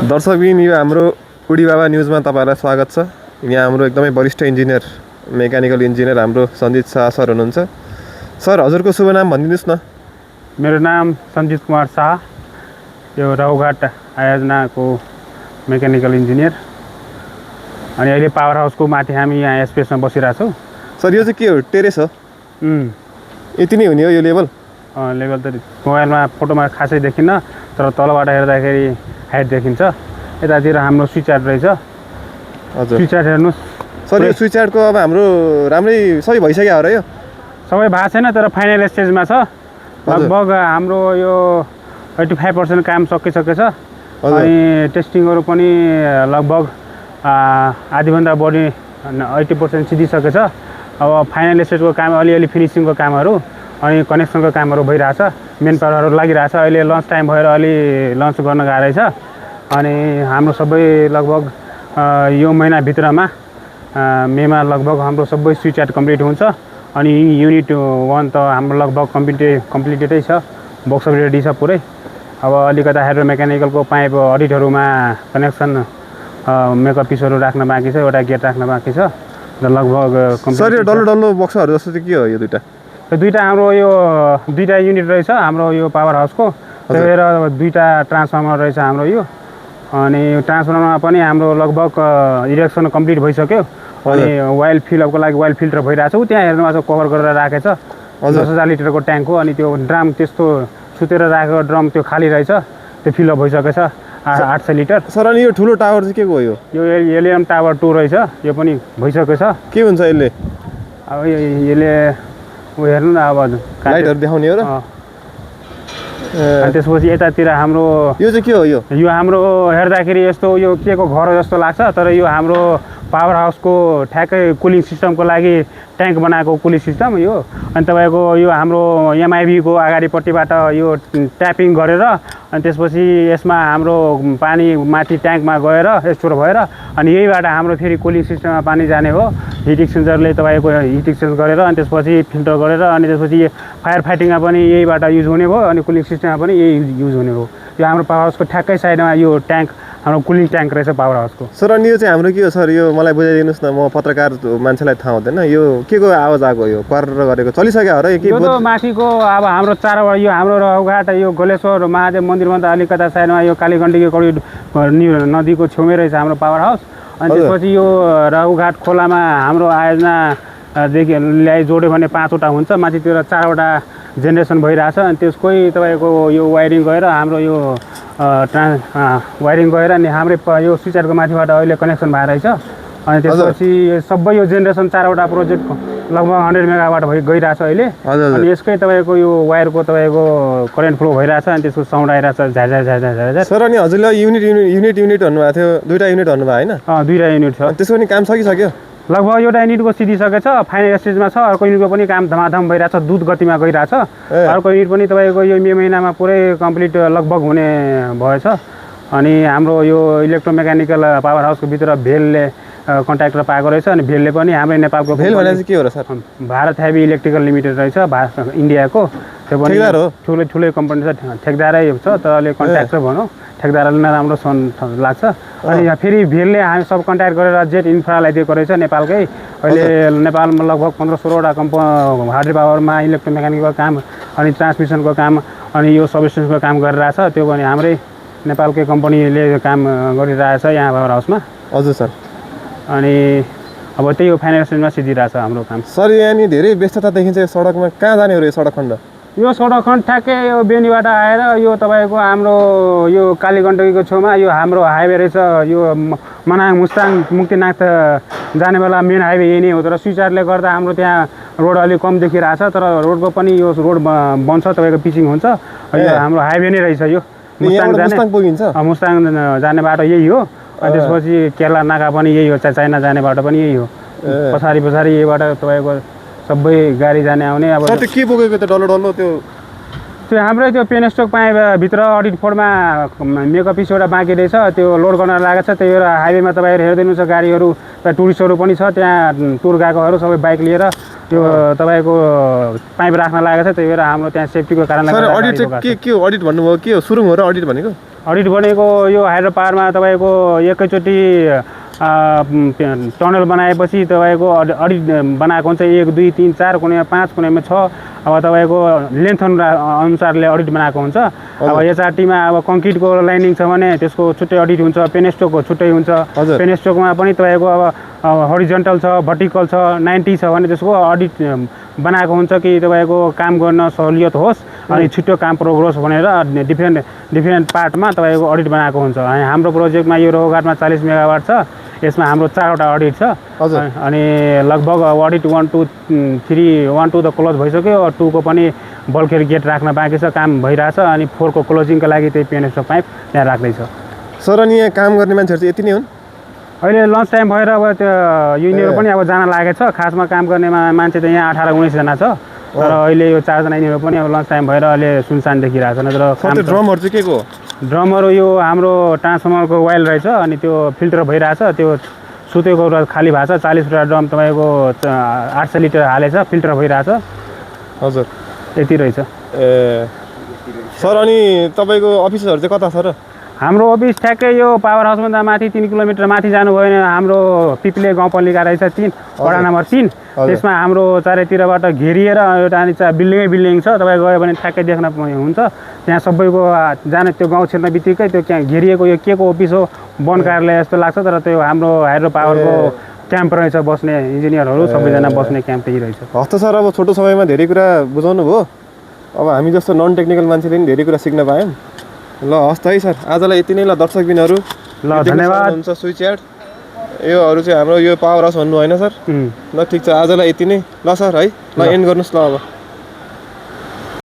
दर्शकबिन यो हाम्रो उडी बाबा न्युजमा तपाईहरुलाई स्वागत छ। यहाँ हाम्रो एकदमै वरिष्ठ इन्जिनियर मेकानिकल इन्जिनियर हाम्रो सञ्जित शाह सर हुनुहुन्छ। सर हजुरको शुभ नाम भनिदिनुस् न। मेरो नाम सञ्जित कुमार शाह, यो राउघाट आयोजनाको मेकानिकल इन्जिनियर। अनि अहिले पावर हाउसको माथि हामी यहाँ स्पेसमा बसिरहेको छौँ। सर यो चाहिँ के हो? टेरेस हो? यति नै हुने हो यो लेभल? लेभल त मोबाइलमा फोटोमा खासै देखिन्न, तर तलबाट हेर्दाखेरि हाइट देखिन्छ। यतातिर हाम्रो स्विच यार्ड रहेछ। हजुर स्विच यार्ड हेर्नुहोस्। सर यो स्विच यार्डको अब हाम्रो राम्रै सबै भइसक्यो हो र? यो सबै भएको छैन, तर फाइनल स्टेजमा छ। लगभग हाम्रो यो 85% काम सकिसकेछ। अनि टेस्टिङहरू पनि लगभग आधीभन्दा बढी 80% सिधिसकेछ। अब फाइनल स्टेजको काम अलिअलि फिनिसिङको कामहरू अनि कनेक्सनको कामहरू भइरहेछ। मेन पावरहरू लागिरहेछ। अहिले लन्च टाइम भएर अलि लन्च गर्न गएको रहेछ। अनि हाम्रो सबै लगभग यो महिनाभित्रमा मेमा लगभग हाम्रो सबै स्विच यार्ड कम्प्लिट हुन्छ। अनि युनिट 1 त हाम्रो लगभग कम्प्लिटेडै छ, बक्स रेडी छ पुरै। अब अलिकता हाइड्रो मेकानिकलको पाइप अडिटहरूमा कनेक्सन मेकअप पिसहरू राख्न बाँकी छ, एउटा गेट राख्न बाँकी छ र लगभग सर यो डल्लो बक्सहरू जस्तो चाहिँ के हो यो दुईटा? दुईटा हाम्रो यो दुईटा युनिट रहेछ हाम्रो यो पावर हाउसको। त्यही भएर दुईटा ट्रान्सफर्मर रहेछ हाम्रो यो। अनि ट्रान्सफर्मरमा पनि हाम्रो लगभग इरेक्सन कम्प्लिट भइसक्यो। अनि वाइल फिलअपको लागि वाइल फिल्टर भइरहेछ। त्यहाँ हेर्नुभएको छ कभर गरेर राखेछ 10,000 लिटरको ट्याङ्क हो। अनि त्यो ड्राम त्यस्तो सुतेर राखेको ड्रम त्यो खाली रहेछ, त्यो फिलअप भइसकेछ 800 लिटर। सर अनि यो ठुलो टावर चाहिँ के को हो? यो एलियम टावर 2 रहेछ। यो पनि भइसकेछ। के हुन्छ यसले? अब यसले हेर्नु न, अब लाइटहरू देखाउने हो र? अनि त्यसपछि यतातिर हाम्रो यो चाहिँ के हो? यो हाम्रो हेर्दाखेरि यस्तो यो के को घर जस्तो लाग्छ, तर यो हाम्रो पावर हाउसको ठ्याक्कै कुलिङ सिस्टमको लागि ट्याङ्क बनाएको कुलिङ सिस्टम यो। अनि तपाईँको यो हाम्रो एमआइबीको अगाडिपट्टिबाट यो ट्यापिङ गरेर अनि त्यसपछि यसमा हाम्रो पानी माथि ट्याङ्कमा गएर स्टोर भएर अनि यहीबाट हाम्रो फेरि कुलिङ सिस्टममा पानी जाने हो। हिट एक्सचेन्जरले तपाईँको हिट एक्सचेन्ज गरेर अनि त्यसपछि फिल्टर गरेर अनि त्यसपछि फायर फाइटिङमा पनि यहीबाट युज हुने भयो। अनि कुलिङ सिस्टममा पनि यही युज हुने हो। यो हाम्रो पावर हाउसको ठ्याक्कै साइडमा यो ट्याङ्क हाम्रो कुलिङ ट्याङ्क रहेछ पावर हाउसको। सर अनि यो चाहिँ हाम्रो के हो सर? यो मलाई बुझाइदिनुहोस् न, म पत्रकार मान्छेलाई थाहा हुँदैन। यो के को आवाज आएको? यो कर गरेको चलिसक्यो हो र? यो त माथिको अब हाम्रो चारवटा यो हाम्रो राउघाट यो गोलेश्वर महादेव मन्दिरभन्दा अलिकता साइडमा यो कालीगण्डकी कडी नदीको छेउमै रहेछ हाम्रो पावर हाउस। अनि त्यसपछि यो राउघाट खोलामा हाम्रो आयोजनादेखि ल्याइ जोड्यो भने 5वटा हुन्छ। माथितिर 4वटा जेनेरेसन भइरहेछ। अनि त्यसकै तपाईँको यो वायरिङ गएर हाम्रो यो वायरिङ गएर अनि हाम्रै यो स्विच यार्डको माथिबाट अहिले कनेक्सन भएर रहेछ। अनि त्यसपछि सबै यो जेनेरेसन 4वटा प्रोजेक्ट लगभग 100 मेगावाट गइरहेछ अहिले। अनि यसकै तपाईँको यो वायरको तपाईँको करेन्ट फ्लो भइरहेछ। अनि त्यसको साउन्ड आइरहेछ झ्याझ्या। सर अनि हजुरले युनिट भन्नुभएको थियो, 2टा युनिट भन्नुभयो होइन? 2टा युनिट छ। त्यसको पनि काम सकिसक्यो? लगभग एउटा युनिटको सिधिसकेछ, फाइनल स्टेजमा छ। अर्को युनिटको पनि काम धमाधम भइरहेछ, द्रुत गतिमा गइरहेछ। अर्को युनिट पनि तपाईँको यो मे महिनामा पुरै कम्प्लिट लगभग हुने भएछ। अनि हाम्रो यो इलेक्ट्रोमेकानिकल पावर हाउसको भित्र भेलले कन्ट्र्याक्टर पाएको रहेछ। अनि भेलले पनि हाम्रै नेपालको भेल भने चाहिँ के हो र sir? Bharat heavy electrical limited रहेछ इन्डियाको। त्यो पनि ठुलै कम्पनी छ, ठेकदारै छ, तर अहिले कन्ट्र्याक्टर भनौँ, ठेकदारले नै राम्रो लाग्छ। अनि फेरि भेलले हामी सब कन्ट्याक्ट गरेर जेट इन्फ्रालाई दिएको रहेछ नेपालकै। अहिले नेपालमा लगभग 15-16वटा हाइड्रो पावरमा इलेक्ट्रोमेकानिकल काम अनि ट्रान्समिसनको काम अनि यो सबस्टेसनको काम गरिरहेछ। त्यो पनि हाम्रै नेपालकै कम्पनीले काम गरिरहेछ यहाँ पावर हाउसमा। हजुर सर। अनि अब त्यही हो, फाइनल स्टेजमा सिधिरहेछ हाम्रो काम। सर यहाँ नि धेरै व्यस्तता देखिन्छ यो सडकमा। कहाँ जाने हो यो सडक खण्ड? यो सडक खण्ड ठ्याक्कै यो बेनीबाट आएर यो तपाईँको हाम्रो यो कालीगण्डकीको छेउमा यो हाम्रो हाइवे रहेछ। यो मनाङ मुस्ताङ मुक्तिनाथ जाने बेला मेन हाइवे यही नै हो। तर स्विच यार्डले गर्दा हाम्रो त्यहाँ रोड अलिक कम देखिरहेछ, तर रोडको पनि यो रोड बन्छ, तपाईँको पिचिङ हुन्छ। यो हाम्रो हाइवे नै रहेछ। यो मुस्ताङ जाने बाटो यही हो। अनि त्यसपछि केरला नाका पनि यही हो, चाइना जाने बाटो पनि यही हो। पछाडि यहीबाट तपाईँको सबै गाडी जाने आउने। अब त्यो के बोकेको त डल्लो त्यो हाम्रै त्यो पेनस्टक भित्र अडिट फोर्डमा मेकअप पिस एउटा बाँकी रहेछ, त्यो लोड गर्न लागेको छ। त्यही भएर हाइवेमा तपाईँहरू हेरिदिनुहुन्छ गाडीहरू, टुरिस्टहरू पनि छ त्यहाँ, टुर गएकोहरू सबै बाइक लिएर त्यो तपाईँको पाइप राख्न लागेको छ। त्यही भएर हाम्रो त्यहाँ सेफ्टीको कारणले अडिट चाहिँ के हो? अडिट भन्नुभयो के हो? सुरुङ हो र अडिट भनेको? अडिट भनेको यो हाइड्रो पावरमा तपाईँको एकैचोटि टनल बनाएपछि तपाईँको अडिट बनाएको हुन्छ 1 2 3 4 कुनैमा 5 कुनैमा 6 अब तपाईँको लेन्थ अनुसारले अडिट बनाएको हुन्छ। अब एचआरटीमा अब कङ्क्रिटको लाइनिङ छ भने त्यसको छुट्टै अडिट हुन्छ, पेनेस्टोकको छुट्टै हुन्छ। पेनेस्टोकमा पनि तपाईँको अब हरिजन्टल छ, भर्टिकल छ, 90 छ भने त्यसको अडिट बनाएको हुन्छ कि तपाईँको काम गर्न सहुलियत होस् अनि छिटो काम प्रोग्रेस भनेर डिफ्रेन्ट पार्टमा तपाईँको अडिट बनाएको हुन्छ। अनि हाम्रो प्रोजेक्टमा यो रोगाटमा 40 मेगावाट छ, यसमा हाम्रो 4वटा अडिट छ। अनि लगभग अडिट 1 2 3 1 2 त क्लोज भइसक्यो, 2 को पनि बल्केर गेट राख्न बाँकी छ, काम भइरहेछ। अनि 4 को क्लोजिङको लागि त्यही पेनेस्टो पाइप त्यहाँ राख्दैछ। सर अनि यहाँ काम गर्ने मान्छेहरू चाहिँ यति नै हुन्? अहिले लन्च टाइम भएर अब त्यो युनियन पनि अब जान लागेको छ। खासमा काम गर्ने मान्छे त यहाँ 18 19 जना छ, तर अहिले यो 4 जना यिनीहरू पनि अब लन्च टाइम भएर अहिले सुनसान देखिरहेको छ। नत्र ड्रमहरू चाहिँ के को? ड्रमहरू यो हाम्रो ट्रान्सफर्मरको वाइल रहेछ, अनि त्यो फिल्टर भइरहेछ, त्यो सुतेको खाली भएको छ। 40वटा ड्रम तपाईँको 800 लिटर हालेछ, फिल्टर भइरहेछ। हजुर यति रहेछ। ए सर अनि तपाईँको अफिसहरू चाहिँ कता छ र? हाम्रो अफिस ठ्याक्कै यो पावर हाउसभन्दा माथि 3 किलोमिटर माथि जानुभयो भने हाम्रो पिप्ले गाउँपालिका रहेछ 3 वडा नम्बर 3। त्यसमा हाम्रो चारैतिरबाट घेरिएर एउटा बिल्डिङ छ, तपाईँ गयो भने ठ्याक्कै देख्न हुन्छ। त्यहाँ सबैको जाने त्यो गाउँ छिर्न बित्तिकै त्यो घेरिएको यो के को अफिस हो, वन कार्यालय जस्तो लाग्छ, तर त्यो हाम्रो हाइड्रो पावरको क्याम्प रहेछ, बस्ने इन्जिनियरहरू सबैजना बस्ने क्याम्प त्यही रहेछ। हस् त सर, अब छोटो समयमा धेरै कुरा बुझाउनु भयो। अब हामी जस्तो नन टेक्निकल मान्छेले पनि धेरै कुरा सिक्न पायौँ। ल हस् त है सर, आजलाई यति नै। ल दर्शकबिनहरू ल धन्यवाद। हुन्छ स्विच यार्ड योहरू चाहिँ हाम्रो यो पावर हाउस भन्नु होइन सर? ल ठिक छ, आजलाई यति नै। ल सर है, ल एन्ड गर्नुहोस् ल अब।